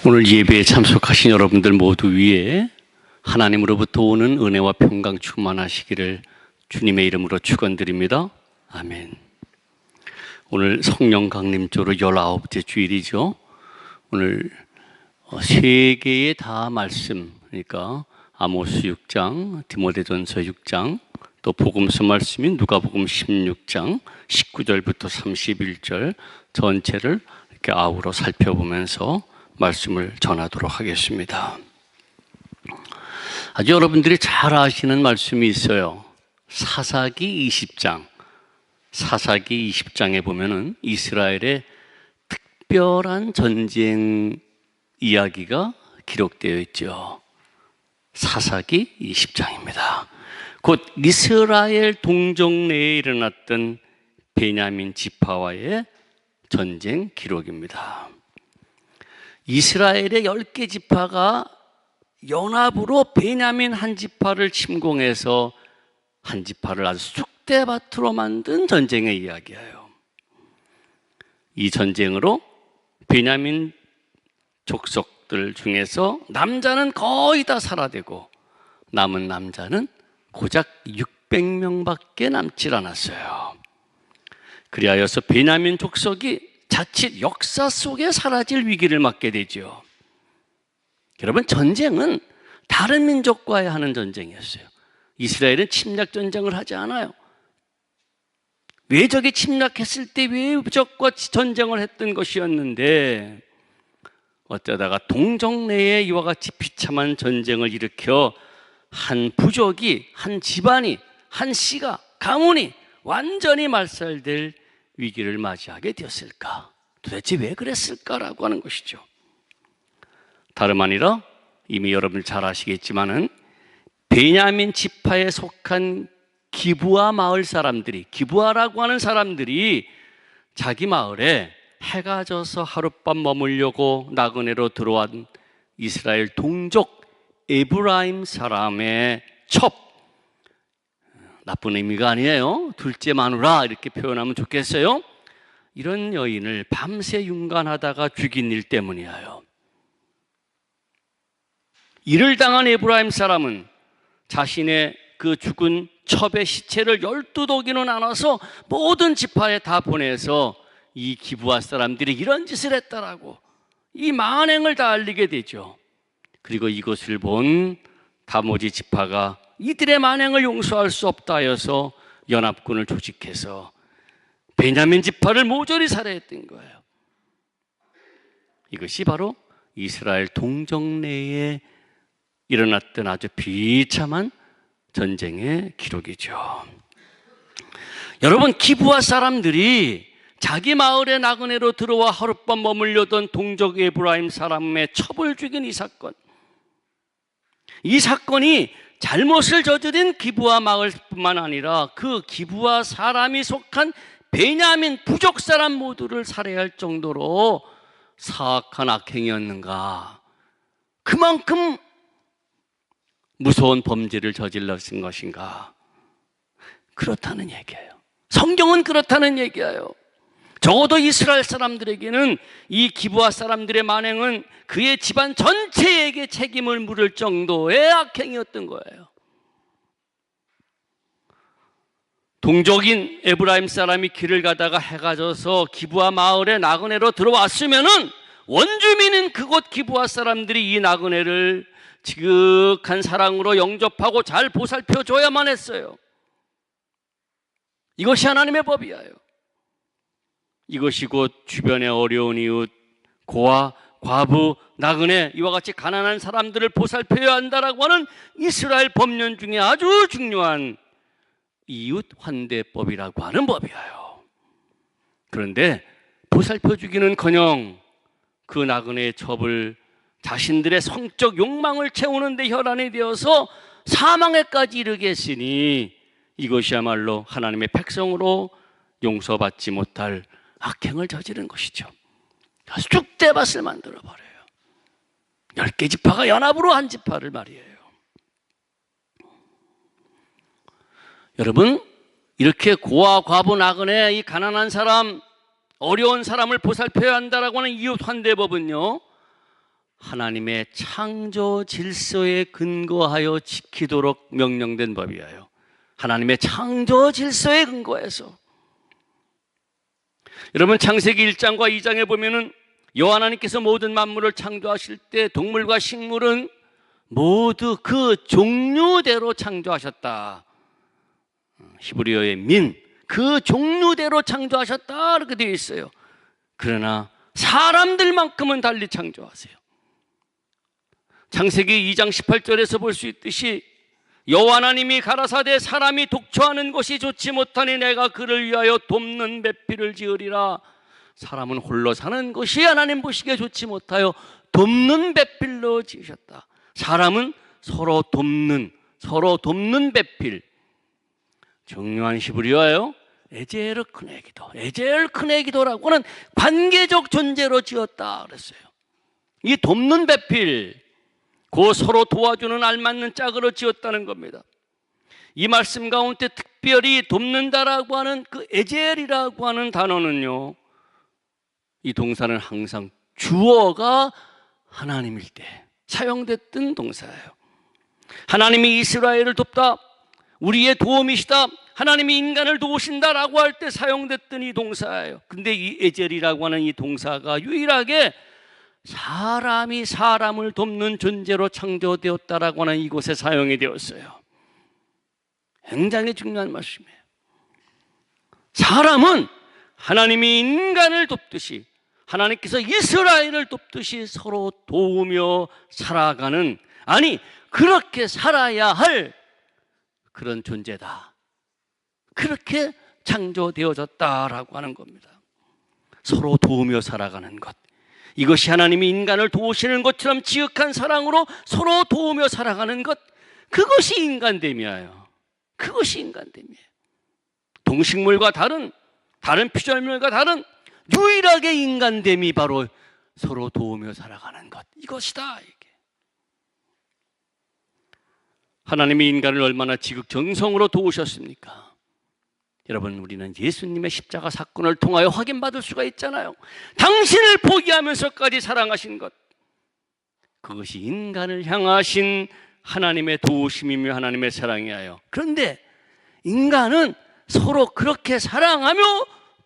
오늘 예배에 참석하신 여러분들 모두 위에 하나님으로부터 오는 은혜와 평강 충만하시기를 주님의 이름으로 축원드립니다. 아멘. 오늘 성령 강림조로 19째 주일이죠. 오늘 세 개의 다 말씀, 그러니까 아모스 6장, 디모데전서 6장, 또 복음서 말씀인 누가복음 16장 19절부터 31절 전체를 이렇게 아우러 살펴보면서 말씀을 전하도록 하겠습니다. 아주 여러분들이 잘 아시는 말씀이 있어요. 사사기 20장. 사사기 20장에 보면은 이스라엘의 특별한 전쟁 이야기가 기록되어 있죠. 사사기 20장입니다. 곧 이스라엘 동족 내에 일어났던 베냐민 지파와의 전쟁 기록입니다. 이스라엘의 10개 지파가 연합으로 베냐민 한 지파를 침공해서 한 지파를 아주 쑥대밭으로 만든 전쟁의 이야기예요. 이 전쟁으로 베냐민 족속들 중에서 남자는 거의 다 살아되고 남은 남자는 고작 600명밖에 남질 않았어요. 그리하여서 베냐민 족속이 자칫 역사 속에 사라질 위기를 맞게 되죠. 여러분, 전쟁은 다른 민족과의 하는 전쟁이었어요. 이스라엘은 침략 전쟁을 하지 않아요. 외적이 침략했을 때 외적과 전쟁을 했던 것이었는데 어쩌다가 동족 내에 이와 같이 비참한 전쟁을 일으켜 한 부족이, 한 집안이, 한 씨가, 가문이 완전히 말살될 위기를 맞이하게 되었을까? 도대체 왜 그랬을까라고 하는 것이죠. 다름 아니라 이미 여러분 잘 아시겠지만은 베냐민 지파에 속한 기브아 마을 사람들이, 기브아라고 하는 사람들이 자기 마을에 해가 져서 하룻밤 머물려고 나그네로 들어온 이스라엘 동족 에브라임 사람의 첩, 나쁜 의미가 아니에요. 둘째 마누라 이렇게 표현하면 좋겠어요. 이런 여인을 밤새 윤간하다가 죽인 일 때문이에요. 이를 당한 에브라임 사람은 자신의 그 죽은 첩의 시체를 12독이나 나눠서 모든 지파에 다 보내서 이 기브아 사람들이 이런 짓을 했다라고 이 만행을 다 알리게 되죠. 그리고 이것을 본 다모지 지파가 이들의 만행을 용서할 수 없다 하여서 연합군을 조직해서 베냐민 지파를 모조리 살해했던 거예요. 이것이 바로 이스라엘 동족 내에 일어났던 아주 비참한 전쟁의 기록이죠. 여러분, 기브아 사람들이 자기 마을에 나그네로 들어와 하룻밤 머물려던 동족 에브라임 사람의 첩을 죽인 이 사건, 이 사건이 잘못을 저지른 기브아 마을뿐만 아니라 그 기브아 사람이 속한 베냐민 부족 사람 모두를 살해할 정도로 사악한 악행이었는가? 그만큼 무서운 범죄를 저질렀은 것인가? 그렇다는 얘기예요. 성경은 그렇다는 얘기예요. 적어도 이스라엘 사람들에게는 이 기브아 사람들의 만행은 그의 집안 전체에게 책임을 물을 정도의 악행이었던 거예요. 동족인 에브라임 사람이 길을 가다가 해가 져서 기브아 마을에 나그네로 들어왔으면은 원주민인 그곳 기브아 사람들이 이 나그네를 지극한 사랑으로 영접하고 잘 보살펴 줘야만 했어요. 이것이 하나님의 법이에요. 이것이 곧 주변의 어려운 이웃, 고아, 과부, 나그네, 이와 같이 가난한 사람들을 보살펴야 한다라고 하는 이스라엘 법령 중에 아주 중요한 이웃 환대법이라고 하는 법이에요. 그런데 보살펴 주기는커녕 그 나그네의 첩을 자신들의 성적 욕망을 채우는 데 혈안이 되어서 사망에까지 이르게 했으니 이것이야말로 하나님의 백성으로 용서받지 못할 악행을 저지른 것이죠. 쑥대밭을 만들어버려요. 10개 지파가 연합으로 한 지파를 말이에요. 여러분, 이렇게 고아, 과부, 나그네, 이 가난한 사람, 어려운 사람을 보살펴야 한다라고 하는 이웃 환대법은요, 하나님의 창조 질서에 근거하여 지키도록 명령된 법이에요. 하나님의 창조 질서에 근거해서. 여러분, 창세기 1장과 2장에 보면은 여호와 하나님께서 모든 만물을 창조하실 때 동물과 식물은 모두 그 종류대로 창조하셨다. 히브리어의 민, 그 종류대로 창조하셨다 이렇게 되어 있어요. 그러나 사람들만큼은 달리 창조하세요. 창세기 2장 18절에서 볼 수 있듯이 여호와 하나님이 가라사대 사람이 독초하는 것이 좋지 못하니 내가 그를 위하여 돕는 배필을 지으리라. 사람은 홀로 사는 것이 하나님 보시기에 좋지 못하여 돕는 배필로 지으셨다. 사람은 서로 돕는 배필. 중요한 히브리어예요. 에젤 크네기도, 에젤 크네기도라고 하는 관계적 존재로 지었다 그랬어요. 이 돕는 배필, 그 서로 도와주는 알맞는 짝으로 지었다는 겁니다. 이 말씀 가운데 특별히 돕는다라고 하는 그 에젤이라고 하는 단어는요, 이 동사는 항상 주어가 하나님일 때 사용됐던 동사예요. 하나님이 이스라엘을 돕다, 우리의 도움이시다, 하나님이 인간을 도우신다라고 할 때 사용됐던 이 동사예요. 근데 이 에젤이라고 하는 이 동사가 유일하게 사람이 사람을 돕는 존재로 창조되었다라고 하는 이곳에 사용이 되었어요. 굉장히 중요한 말씀이에요. 사람은 하나님이 인간을 돕듯이, 하나님께서 이스라엘을 돕듯이 서로 도우며 살아가는, 아니 그렇게 살아야 할 그런 존재다. 그렇게 창조되어졌다라고 하는 겁니다. 서로 도우며 살아가는 것, 이것이 하나님이 인간을 도우시는 것처럼 지극한 사랑으로 서로 도우며 살아가는 것, 그것이 인간됨이에요. 그것이 인간됨이에요. 동식물과 다른 피조물과 다른 유일하게 인간됨이 바로 서로 도우며 살아가는 것, 이것이다. 이게. 하나님이 인간을 얼마나 지극정성으로 도우셨습니까? 여러분, 우리는 예수님의 십자가 사건을 통하여 확인받을 수가 있잖아요. 당신을 포기하면서까지 사랑하신 것, 그것이 인간을 향하신 하나님의 도우심이며 하나님의 사랑이에요. 그런데 인간은 서로 그렇게 사랑하며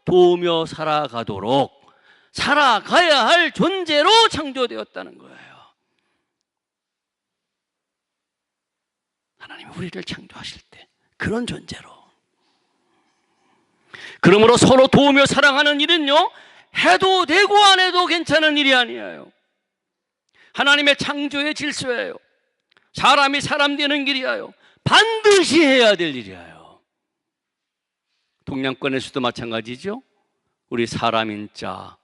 도우며 살아가도록 살아가야 할 존재로 창조되었다는 거예요. 하나님이 우리를 창조하실 때 그런 존재로. 그러므로 서로 도우며 사랑하는 일은요, 해도 되고 안 해도 괜찮은 일이 아니에요. 하나님의 창조의 질서예요. 사람이 사람 되는 길이에요. 반드시 해야 될 일이에요. 동양권에서도 마찬가지죠. 우리 사람인 자,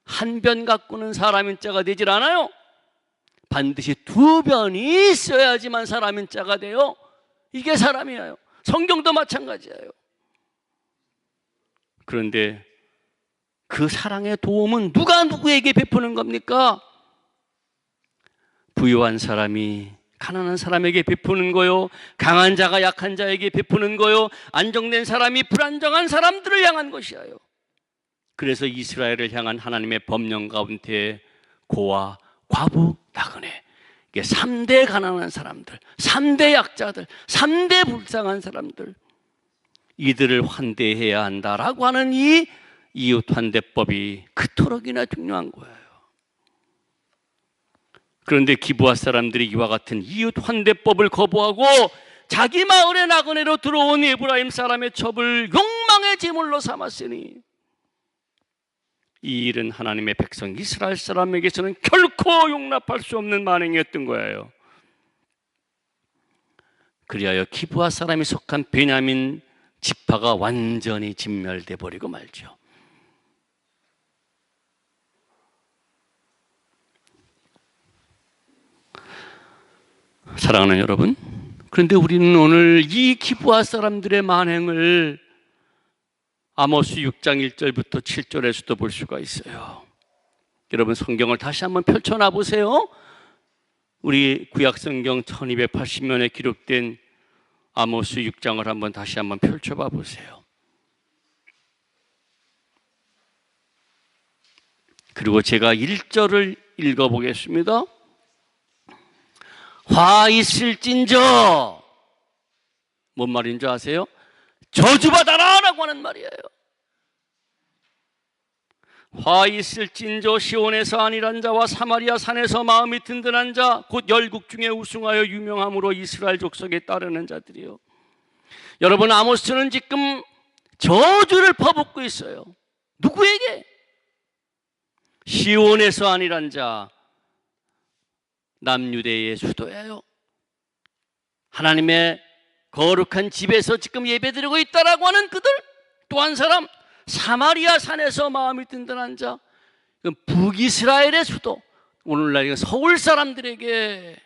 한 변 갖고는 사람인 자가 되질 않아요. 반드시 두 변이 있어야지만 사람인 자가 돼요. 이게 사람이에요. 성경도 마찬가지예요. 그런데 그 사랑의 도움은 누가 누구에게 베푸는 겁니까? 부유한 사람이 가난한 사람에게 베푸는 거요, 강한 자가 약한 자에게 베푸는 거요, 안정된 사람이 불안정한 사람들을 향한 것이에요. 그래서 이스라엘을 향한 하나님의 법령 가운데 고아, 과부, 나그네, 이게 3대 가난한 사람들, 3대 약자들, 3대 불쌍한 사람들, 이들을 환대해야 한다라고 하는 이 이웃 환대법이 그토록이나 중요한 거예요. 그런데 기브아 사람들이 이와 같은 이웃 환대법을 거부하고 자기 마을의 나그네로 들어온 에브라임 사람의 첩을 욕망의 제물로 삼았으니 이 일은 하나님의 백성 이스라엘 사람에게서는 결코 용납할 수 없는 만행이었던 거예요. 그리하여 기브아 사람이 속한 베냐민 지파가 완전히 진멸돼 버리고 말죠. 사랑하는 여러분, 그런데 우리는 오늘 이 기브아 사람들의 만행을 아모스 6장 1절부터 7절에서도 볼 수가 있어요. 여러분, 성경을 다시 한번 펼쳐놔 보세요. 우리 구약성경 1280면에 기록된 아모스 6장을 한번 다시 한번 펼쳐봐 보세요. 그리고 제가 1절을 읽어보겠습니다. 화 있을진저. 뭔 말인 줄 아세요? 저주받아라 라고 하는 말이에요. 화 있을진저 시온에서 안일한 자와 사마리아 산에서 마음이 든든한 자, 곧 열국 중에 우승하여 유명함으로 이스라엘 족속에 따르는 자들이요. 여러분, 아모스는 지금 저주를 퍼붓고 있어요. 누구에게? 시온에서 안일한 자, 남유대의 수도예요. 하나님의 거룩한 집에서 지금 예배드리고 있다라고 하는 그들. 또 한 사람, 사마리아 산에서 마음이 든든한 자, 북이스라엘의 수도, 오늘날 서울 사람들에게.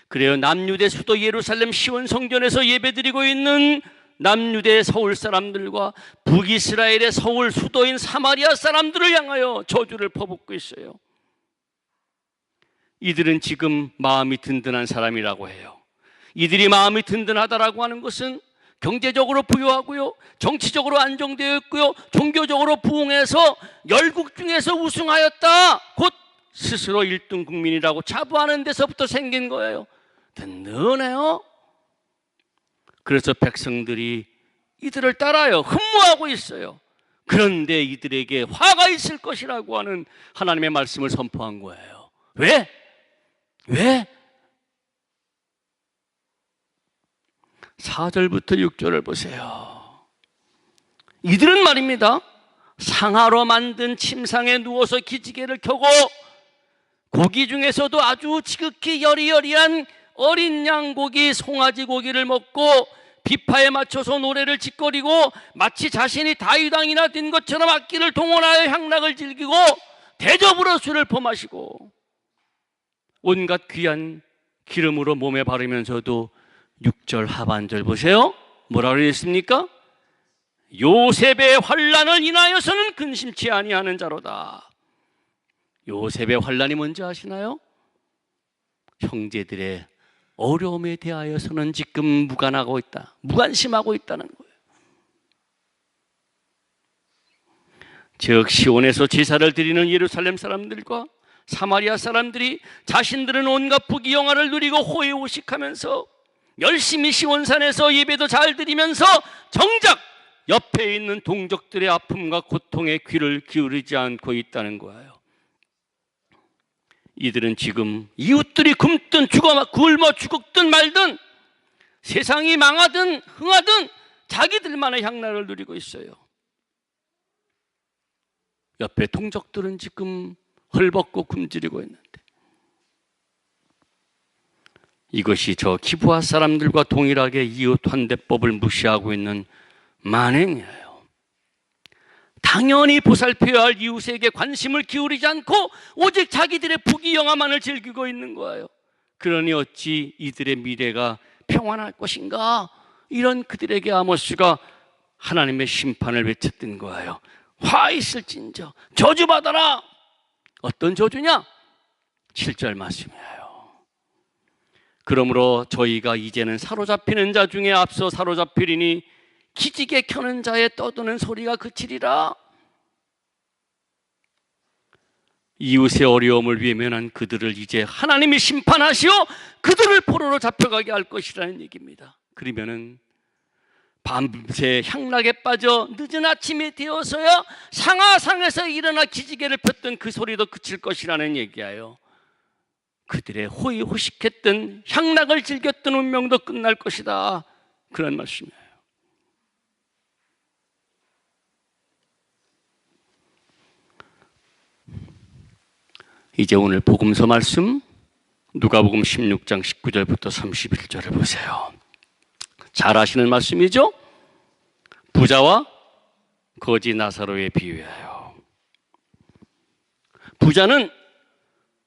그래요, 남유대 수도 예루살렘 시온 성전에서 예배드리고 있는 남유대 서울 사람들과 북이스라엘의 서울 수도인 사마리아 사람들을 향하여 저주를 퍼붓고 있어요. 이들은 지금 마음이 든든한 사람이라고 해요. 이들이 마음이 든든하다라고 하는 것은 경제적으로 부유하고요, 정치적으로 안정되어 있고요, 종교적으로 부흥해서 열국 중에서 우승하였다, 곧 스스로 1등 국민이라고 자부하는 데서부터 생긴 거예요. 든든해요. 그래서 백성들이 이들을 따라요, 흠모하고 있어요. 그런데 이들에게 화가 있을 것이라고 하는 하나님의 말씀을 선포한 거예요. 왜? 4절부터 6절을 보세요. 이들은 말입니다, 상아로 만든 침상에 누워서 기지개를 켜고 고기 중에서도 아주 지극히 여리여리한 어린 양고기, 송아지 고기를 먹고 비파에 맞춰서 노래를 짓거리고 마치 자신이 다윗 왕이나 된 것처럼 악기를 동원하여 향락을 즐기고 대접으로 술을 퍼마시고 온갖 귀한 기름으로 몸에 바르면서도 6절 하반절 보세요. 뭐라고 했습니까? 요셉의 환난을 인하여서는 근심치 아니하는 자로다. 요셉의 환난이 뭔지 아시나요? 형제들의 어려움에 대하여서는 지금 무관하고 있다, 무관심하고 있다는 거예요. 즉 시온에서 제사를 드리는 예루살렘 사람들과 사마리아 사람들이 자신들은 온갖 부귀영화를 누리고 호의호식하면서 열심히 시온산에서 예배도 잘 드리면서 정작 옆에 있는 동족들의 아픔과 고통에 귀를 기울이지 않고 있다는 거예요. 이들은 지금 이웃들이 굶든 굶어 죽든 말든 세상이 망하든 흥하든 자기들만의 향락을 누리고 있어요. 옆에 동족들은 지금 헐벗고 굶주리고 있는데, 이것이 저 기브아 사람들과 동일하게 이웃 환대법을 무시하고 있는 만행이에요. 당연히 보살펴야 할 이웃에게 관심을 기울이지 않고 오직 자기들의 부귀영화만을 즐기고 있는 거예요. 그러니 어찌 이들의 미래가 평안할 것인가? 이런 그들에게 아모스가 하나님의 심판을 외쳤던 거예요. 화 있을진저, 저주받아라. 어떤 저주냐? 7절 말씀이에요. 그러므로 저희가 이제는 사로잡히는 자 중에 앞서 사로잡히리니 기지개 켜는 자의 떠드는 소리가 그치리라. 이웃의 어려움을 외면한 그들을 이제 하나님이 심판하시어 그들을 포로로 잡혀가게 할 것이라는 얘기입니다. 그러면은 밤새 향락에 빠져 늦은 아침이 되어서야 상하상에서 일어나 기지개를 폈던 그 소리도 그칠 것이라는 얘기예요. 그들의 호의호식했던 향락을 즐겼던 운명도 끝날 것이다, 그런 말씀이에요. 이제 오늘 복음서 말씀 누가복음 16장 19절부터 31절을 보세요. 잘 아시는 말씀이죠? 부자와 거지 나사로의 비유예요. 부자는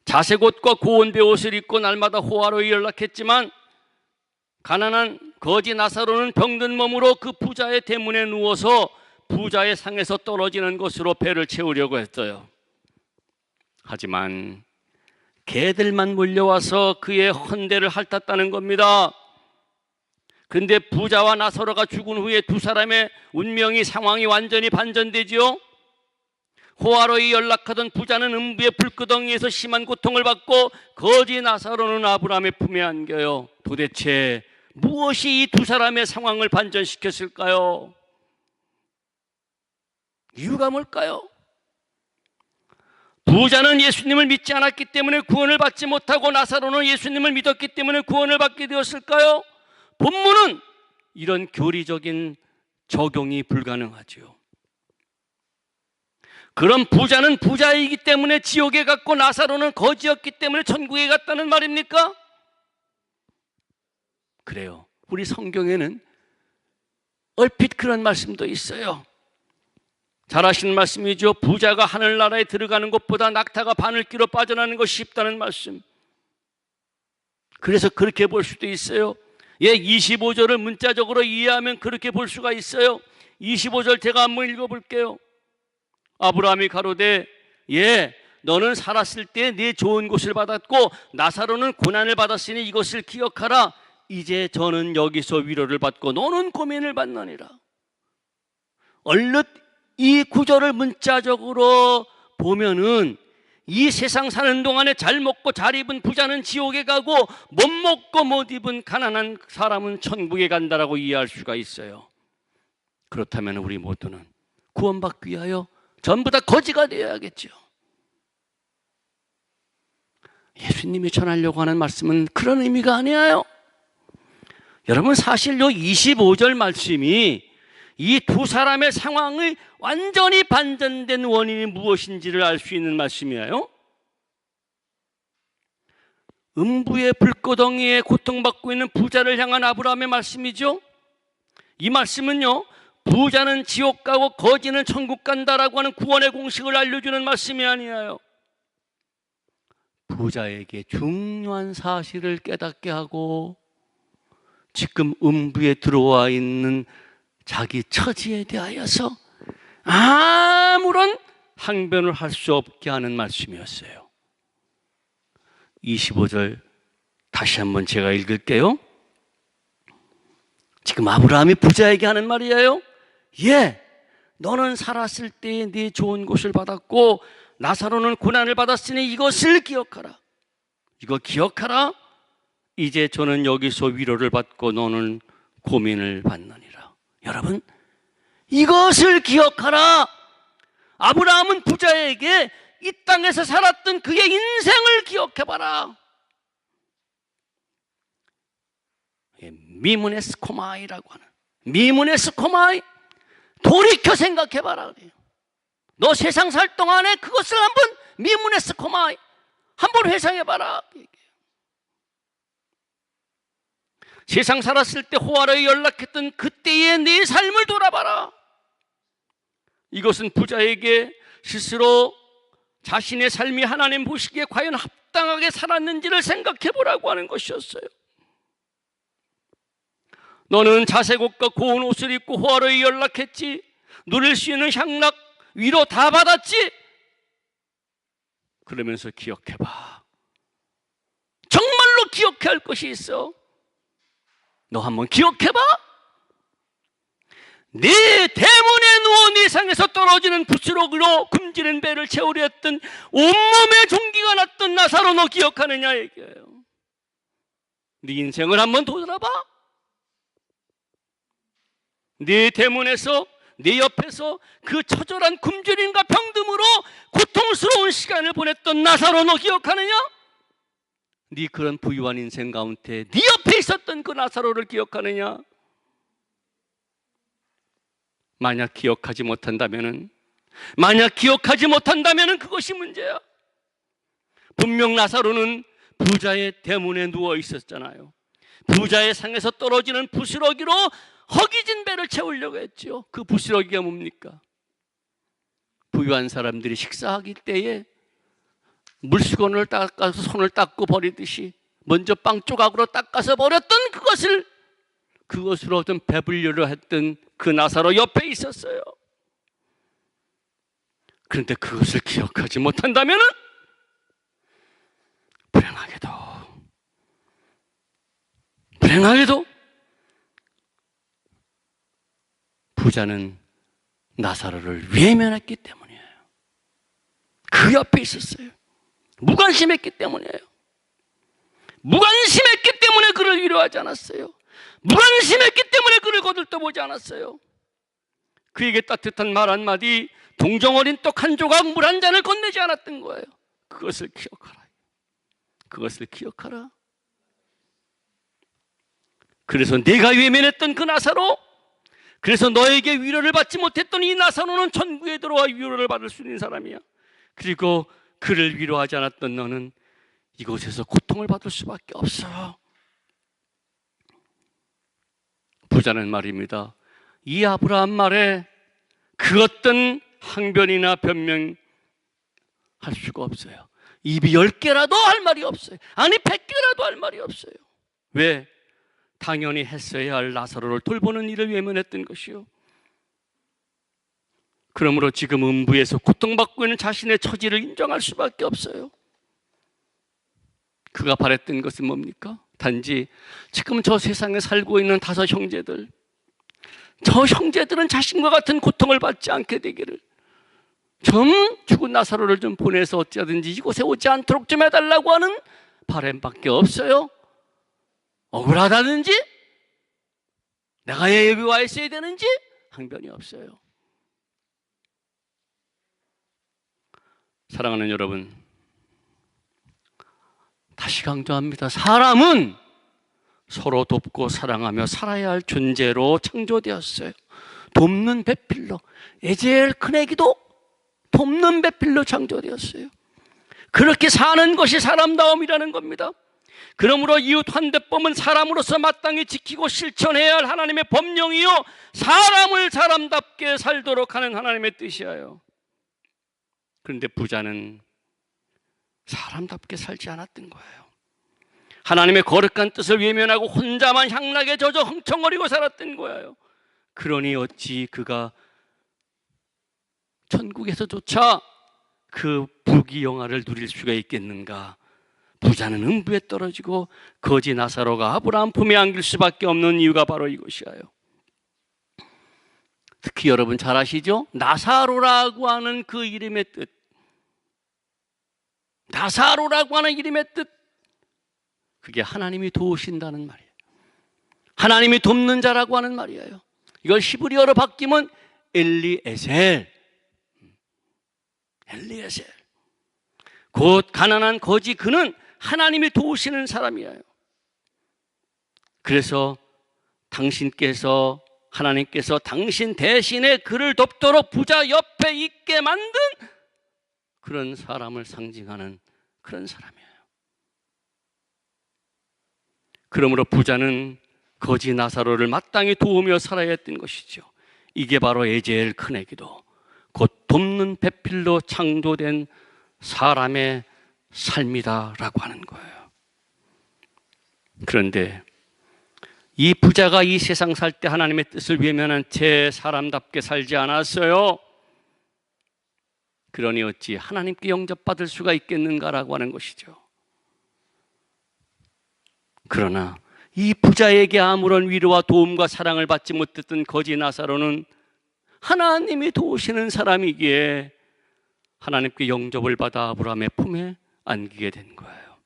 자색 옷과 고운 베옷을 입고 날마다 호화로이 연락했지만 가난한 거지 나사로는 병든 몸으로 그 부자의 대문에 누워서 부자의 상에서 떨어지는 것으로 배를 채우려고 했어요. 하지만 개들만 몰려와서 그의 헌대를 핥았다는 겁니다. 근데 부자와 나사로가 죽은 후에 두 사람의 운명이, 상황이 완전히 반전되지요. 호화로이 연락하던 부자는 음부의 불구덩이에서 심한 고통을 받고 거지 나사로는 아브라함의 품에 안겨요. 도대체 무엇이 이 두 사람의 상황을 반전시켰을까요? 이유가 뭘까요? 부자는 예수님을 믿지 않았기 때문에 구원을 받지 못하고 나사로는 예수님을 믿었기 때문에 구원을 받게 되었을까요? 본문은 이런 교리적인 적용이 불가능하죠. 그럼 부자는 부자이기 때문에 지옥에 갔고 나사로는 거지였기 때문에 천국에 갔다는 말입니까? 그래요. 우리 성경에는 얼핏 그런 말씀도 있어요. 잘 아시는 말씀이죠. 부자가 하늘나라에 들어가는 것보다 낙타가 바늘기로 빠져나가는 것이 쉽다는 말씀. 그래서 그렇게 볼 수도 있어요. 25절을 문자적으로 이해하면 그렇게 볼 수가 있어요. 25절 제가 한번 읽어볼게요. 아브라함이 가로되 너는 살았을 때 네 좋은 곳을 받았고 나사로는 고난을 받았으니 이것을 기억하라. 이제 저는 여기서 위로를 받고 너는 고민을 받느니라. 얼른 이 구절을 문자적으로 보면은 이 세상 사는 동안에 잘 먹고 잘 입은 부자는 지옥에 가고 못 먹고 못 입은 가난한 사람은 천국에 간다라고 이해할 수가 있어요. 그렇다면 우리 모두는 구원받기 위하여 전부 다 거지가 되어야겠죠. 예수님이 전하려고 하는 말씀은 그런 의미가 아니에요. 여러분, 사실 요 25절 말씀이 이 두 사람의 상황의 완전히 반전된 원인이 무엇인지를 알 수 있는 말씀이에요. 음부의 불구덩이에 고통받고 있는 부자를 향한 아브라함의 말씀이죠. 이 말씀은요, 부자는 지옥 가고 거지는 천국 간다라고 하는 구원의 공식을 알려주는 말씀이 아니에요. 부자에게 중요한 사실을 깨닫게 하고 지금 음부에 들어와 있는 자기 처지에 대하여서 아무런 항변을 할 수 없게 하는 말씀이었어요. 25절 다시 한번 제가 읽을게요. 지금 아브라함이 부자에게 하는 말이에요. 너는 살았을 때 네 좋은 곳을 받았고 나사로는 고난을 받았으니 이것을 기억하라. 이거 기억하라. 이제 저는 여기서 위로를 받고 너는 고민을 받느니라. 여러분, 이것을 기억하라. 아브라함은 부자에게 이 땅에서 살았던 그의 인생을 기억해봐라. 미무네스코마이라고 하는, 미무네스코마이, 돌이켜 생각해봐라. 너 세상 살 동안에 그것을 한번 미무네스코마이, 한번 회상해봐라. 세상 살았을 때 호화로이 연락했던 그때의 네 삶을 돌아봐라. 이것은 부자에게 스스로 자신의 삶이 하나님 보시기에 과연 합당하게 살았는지를 생각해 보라고 하는 것이었어요. 너는 자색 옷과 고운 옷을 입고 호화로이 연락했지. 누릴 수 있는 향락, 위로 다 받았지. 그러면서 기억해봐. 정말로 기억해야 할 것이 있어. 너 한번 기억해봐. 네 대문에 누워 네 상에서 떨어지는 부스러기로 굶주린 배를 채우려 했던 온몸에 종기가 났던 나사로 너 기억하느냐 얘기예요. 네 인생을 한번 돌아봐. 네 대문에서, 네 옆에서 그 처절한 굶주림과 병듦으로 고통스러운 시간을 보냈던 나사로 너 기억하느냐? 네 그런 부유한 인생 가운데 네 옆에 있었던 그 나사로를 기억하느냐? 만약 기억하지 못한다면은 그것이 문제야. 분명 나사로는 부자의 대문에 누워 있었잖아요. 부자의 상에서 떨어지는 부스러기로 허기진 배를 채우려고 했죠. 그 부스러기가 뭡니까? 부유한 사람들이 식사하기 때에 물수건을 닦아서 손을 닦고 버리듯이 먼저 빵 조각으로 닦아서 버렸던 그것으로 좀 배불려려 했던 그 나사로 옆에 있었어요. 그런데 그것을 기억하지 못한다면은 불행하게도 부자는 나사로를 외면했기 때문이에요. 그 옆에 있었어요. 무관심했기 때문이에요. 무관심했기 때문에 그를 위로하지 않았어요. 무관심했기 때문에 그를 거들떠보지 않았어요. 그에게 따뜻한 말 한마디, 동정 어린 떡 한 조각, 물 한 잔을 건네지 않았던 거예요. 그것을 기억하라. 그것을 기억하라. 그래서 내가 외면했던 그 나사로, 그래서 너에게 위로를 받지 못했던 이 나사로는 천국에 들어와 위로를 받을 수 있는 사람이야. 그리고 그를 위로하지 않았던 너는 이곳에서 고통을 받을 수밖에 없어. 부자는 말입니다, 이 아브라함 말에 그 어떤 항변이나 변명할 수가 없어요. 입이 10개라도 할 말이 없어요. 아니 100개라도 할 말이 없어요. 왜? 당연히 했어야 할 나사로를 돌보는 일을 외면했던 것이요. 그러므로 지금 음부에서 고통받고 있는 자신의 처지를 인정할 수밖에 없어요. 그가 바랬던 것은 뭡니까? 단지 지금 저 세상에 살고 있는 5 형제들, 저 형제들은 자신과 같은 고통을 받지 않게 되기를, 좀 죽은 나사로를 좀 보내서 어찌하든지 이곳에 오지 않도록 좀 해달라고 하는 바람밖에 없어요. 억울하다든지 내가 여기 와 있어야 되는지 항변이 없어요. 사랑하는 여러분, 다시 강조합니다. 사람은 서로 돕고 사랑하며 살아야 할 존재로 창조되었어요. 돕는 배필로, 에제엘 큰애기도 돕는 배필로 창조되었어요. 그렇게 사는 것이 사람다움이라는 겁니다. 그러므로 이웃 환대법은 사람으로서 마땅히 지키고 실천해야 할 하나님의 법령이요, 사람을 사람답게 살도록 하는 하나님의 뜻이에요. 그런데 부자는 사람답게 살지 않았던 거예요. 하나님의 거룩한 뜻을 외면하고 혼자만 향락에 젖어 흥청거리고 살았던 거예요. 그러니 어찌 그가 천국에서조차 그 부귀영화를 누릴 수가 있겠는가? 부자는 음부에 떨어지고 거지 나사로가 아브라함 품에 안길 수밖에 없는 이유가 바로 이것이에요. 특히 여러분 잘 아시죠? 나사로라고 하는 그 이름의 뜻, 나사로라고 하는 이름의 뜻, 그게 하나님이 도우신다는 말이에요. 하나님이 돕는 자라고 하는 말이에요. 이걸 히브리어로 바뀌면 엘리에셀, 엘리에셀. 곧 가난한 거지 그는 하나님이 도우시는 사람이에요. 그래서 당신께서, 하나님께서 당신 대신에 그를 돕도록 부자 옆에 있게 만든 그런 사람을 상징하는 그런 사람이에요. 그러므로 부자는 거지 나사로를 마땅히 도우며 살아야 했던 것이죠. 이게 바로 에제엘 큰애기도, 곧 돕는 배필로 창조된 사람의 삶이다라고 하는 거예요. 그런데 이 부자가 이 세상 살 때 하나님의 뜻을 외면한 채 사람답게 살지 않았어요. 그러니 어찌 하나님께 영접받을 수가 있겠는가라고 하는 것이죠. 그러나 이 부자에게 아무런 위로와 도움과 사랑을 받지 못했던 거지 나사로는 하나님이 도우시는 사람이기에 하나님께 영접을 받아 아브라함의 품에 안기게 된 거예요.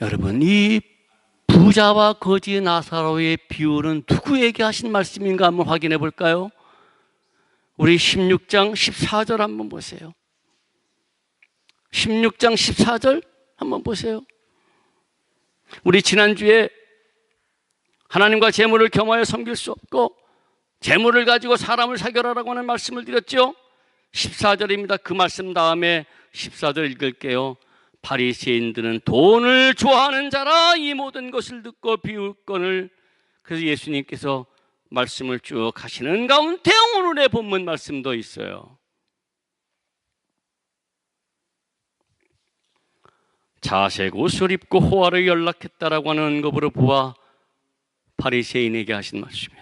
여러분, 이 부자와 거지 나사로의 비유는 누구에게 하신 말씀인가 한번 확인해 볼까요? 우리 16장 14절 한번 보세요. 16장 14절 한번 보세요. 우리 지난주에 하나님과 재물을 겸하여 섬길 수 없고 재물을 가지고 사람을 사결하라고 하는 말씀을 드렸죠. 14절입니다. 그 말씀 다음에 14절 읽을게요. 바리새인들은 돈을 좋아하는 자라 이 모든 것을 듣고 비웃거늘. 그래서 예수님께서 말씀을 쭉 하시는 가운데 오늘의 본문 말씀도 있어요. 자색 옷을 입고 호화를 연락했다라고 하는 언급으로 보아 바리새인에게 하신 말씀이에요.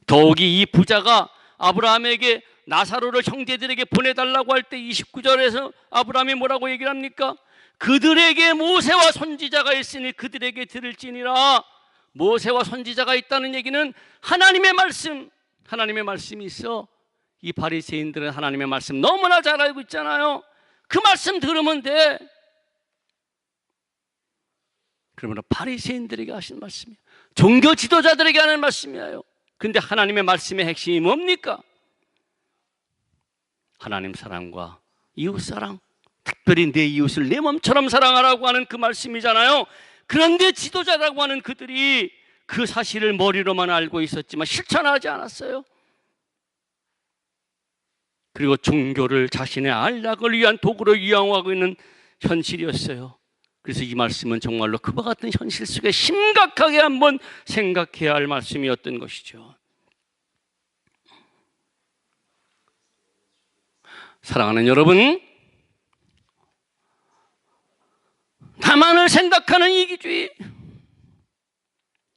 더욱이 이 부자가 아브라함에게 나사로를 형제들에게 보내달라고 할 때 29절에서 아브라함이 뭐라고 얘기를 합니까? 그들에게 모세와 선지자가 있으니 그들에게 들을지니라. 모세와 선지자가 있다는 얘기는 하나님의 말씀, 하나님의 말씀이 있어 이 바리새인들은 하나님의 말씀 너무나 잘 알고 있잖아요. 그 말씀 들으면 돼. 그러면 바리새인들에게 하신 말씀이에요. 종교 지도자들에게 하는 말씀이에요. 근데 하나님의 말씀의 핵심이 뭡니까? 하나님 사랑과 이웃 사랑, 특별히 내 이웃을 내 몸처럼 사랑하라고 하는 그 말씀이잖아요. 그런데 지도자라고 하는 그들이 그 사실을 머리로만 알고 있었지만 실천하지 않았어요. 그리고 종교를 자신의 안락을 위한 도구로 이용하고 있는 현실이었어요. 그래서 이 말씀은 정말로 그와 같은 현실 속에 심각하게 한번 생각해야 할 말씀이었던 것이죠. 사랑하는 여러분, 다만을 생각하는 이기주의,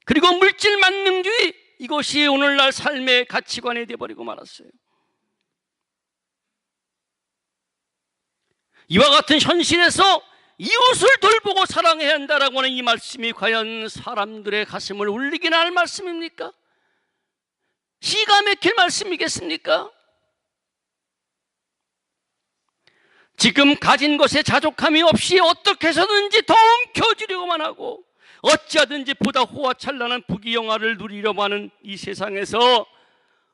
그리고 물질 만능주의, 이것이 오늘날 삶의 가치관이 되어버리고 말았어요. 이와 같은 현실에서 이웃을 돌보고 사랑해야 한다라고 하는 이 말씀이 과연 사람들의 가슴을 울리게 할 말씀입니까? 기가 막힐 말씀이겠습니까? 지금 가진 것에 자족함이 없이 어떻게 해서든지 더 움켜쥐려고만 하고 어찌하든지 보다 호화찬란한 부귀영화를 누리려고 하는 이 세상에서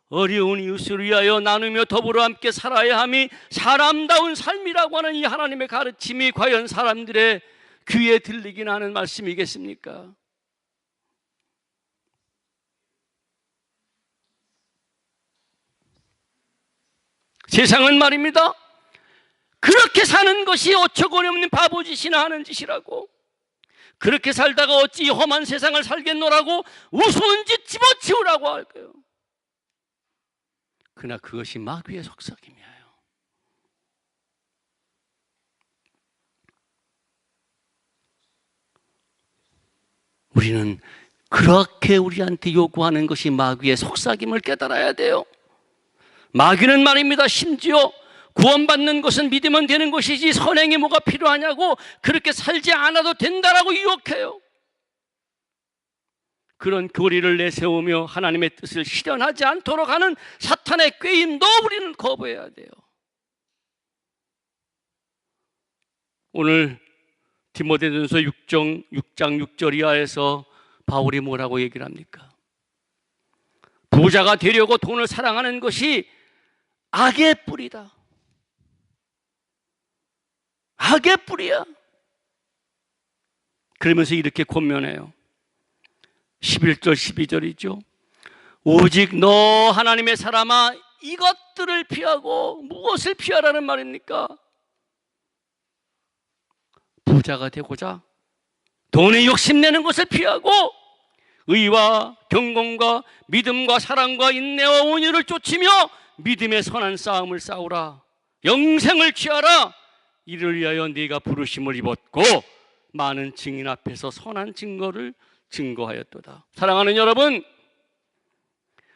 어려운 이웃을 위하여 나누며 더불어 함께 살아야 함이 사람다운 삶이라고 하는 이 하나님의 가르침이 과연 사람들의 귀에 들리긴 하는 말씀이겠습니까? 세상은 말입니다, 그렇게 사는 것이 어처구니 없는 바보짓이나 하는 짓이라고, 그렇게 살다가 어찌 이 험한 세상을 살겠노라고 우스운 짓 집어치우라고 할 거예요. 그러나 그것이 마귀의 속삭임이에요. 우리는 그렇게 우리한테 요구하는 것이 마귀의 속삭임을 깨달아야 돼요. 마귀는 말입니다, 심지어 구원받는 것은 믿으면 되는 것이지 선행이 뭐가 필요하냐고, 그렇게 살지 않아도 된다라고 유혹해요. 그런 교리를 내세우며 하나님의 뜻을 실현하지 않도록 하는 사탄의 꾀임도 우리는 거부해야 돼요. 오늘 디모데전서 6장 6절 이하에서 바울이 뭐라고 얘기를 합니까? 부자가 되려고 돈을 사랑하는 것이 악의 뿌리다. 악의 뿌리야. 그러면서 이렇게 권면해요. 11절 12절이죠. 오직 너 하나님의 사람아, 이것들을 피하고, 무엇을 피하라는 말입니까? 부자가 되고자 돈에 욕심내는 것을 피하고 의와 경건과 믿음과 사랑과 인내와 온유를 쫓으며 믿음의 선한 싸움을 싸우라. 영생을 취하라. 이를 위하여 네가 부르심을 입었고 많은 증인 앞에서 선한 증거를 증거하였도다. 사랑하는 여러분,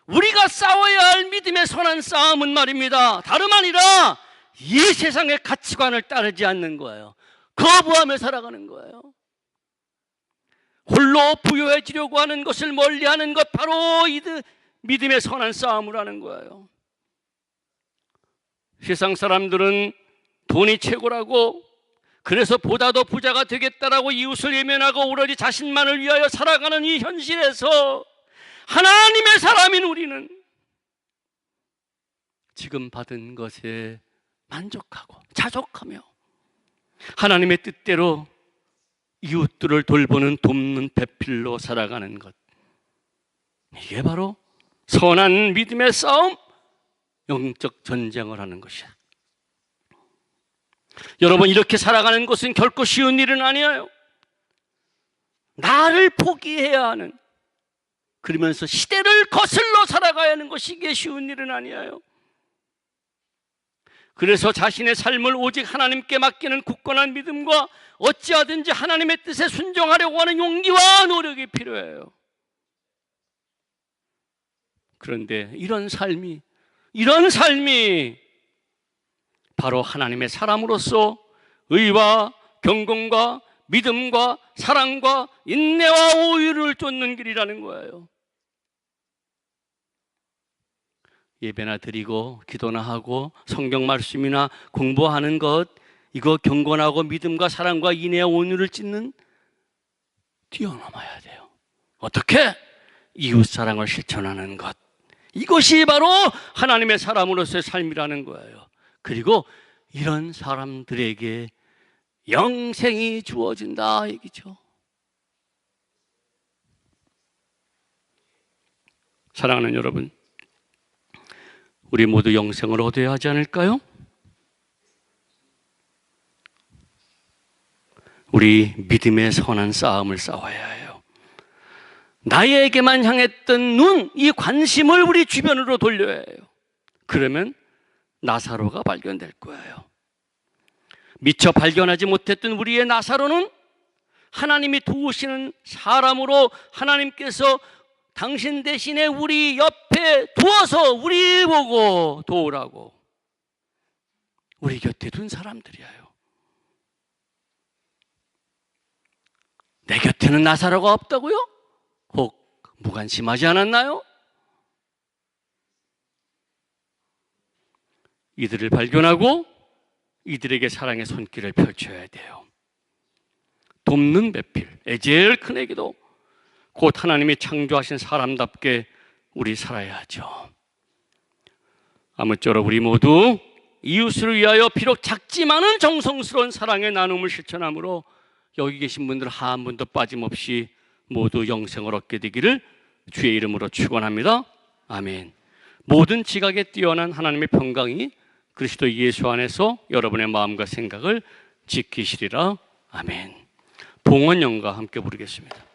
우리가 싸워야 할 믿음의 선한 싸움은 말입니다, 다름 아니라 이 세상의 가치관을 따르지 않는 거예요. 거부하며 살아가는 거예요. 홀로 부유해지려고 하는 것을 멀리하는 것, 바로 이 믿음의 선한 싸움을 하는 거예요. 세상 사람들은 돈이 최고라고, 그래서 보다 더 부자가 되겠다라고 이웃을 외면하고 오로지 자신만을 위하여 살아가는 이 현실에서 하나님의 사람인 우리는 지금 받은 것에 만족하고 자족하며 하나님의 뜻대로 이웃들을 돌보는 돕는 배필로 살아가는 것, 이게 바로 선한 믿음의 싸움, 영적 전쟁을 하는 것이야. 여러분, 이렇게 살아가는 것은 결코 쉬운 일은 아니에요. 나를 포기해야 하는, 그러면서 시대를 거슬러 살아가야 하는 것이 이게 쉬운 일은 아니에요. 그래서 자신의 삶을 오직 하나님께 맡기는 굳건한 믿음과 어찌하든지 하나님의 뜻에 순종하려고 하는 용기와 노력이 필요해요. 그런데 이런 삶이 바로 하나님의 사람으로서 의와 경건과 믿음과 사랑과 인내와 오유를 쫓는 길이라는 거예요. 예배나 드리고 기도나 하고 성경 말씀이나 공부하는 것, 이거 경건하고 믿음과 사랑과 인애와 온유를 찢는 뛰어넘어야 돼요. 어떻게? 이웃사랑을 실천하는 것. 이것이 바로 하나님의 사람으로서의 삶이라는 거예요. 그리고 이런 사람들에게 영생이 주어진다 얘기죠. 사랑하는 여러분, 우리 모두 영생을 얻어야 하지 않을까요? 우리 믿음의 선한 싸움을 싸워야 해요. 나에게만 향했던 눈, 이 관심을 우리 주변으로 돌려야 해요. 그러면 나사로가 발견될 거예요. 미처 발견하지 못했던 우리의 나사로는 하나님이 도우시는 사람으로 하나님께서 당신 대신에 우리 옆에 두어서 우리 보고 도우라고 우리 곁에 둔 사람들이에요. 내 곁에는 나사로가 없다고요? 혹 무관심하지 않았나요? 이들을 발견하고 이들에게 사랑의 손길을 펼쳐야 돼요. 돕는 배필, 에젤 큰에게도 곧 하나님이 창조하신 사람답게 우리 살아야 하죠. 아무쪼록 우리 모두 이웃을 위하여 비록 작지만은 정성스러운 사랑의 나눔을 실천함으로 여기 계신 분들 한 분도 빠짐없이 모두 영생을 얻게 되기를 주의 이름으로 축원합니다. 아멘. 모든 지각에 뛰어난 하나님의 평강이 그리스도 예수 안에서 여러분의 마음과 생각을 지키시리라. 아멘. 봉헌영과 함께 부르겠습니다.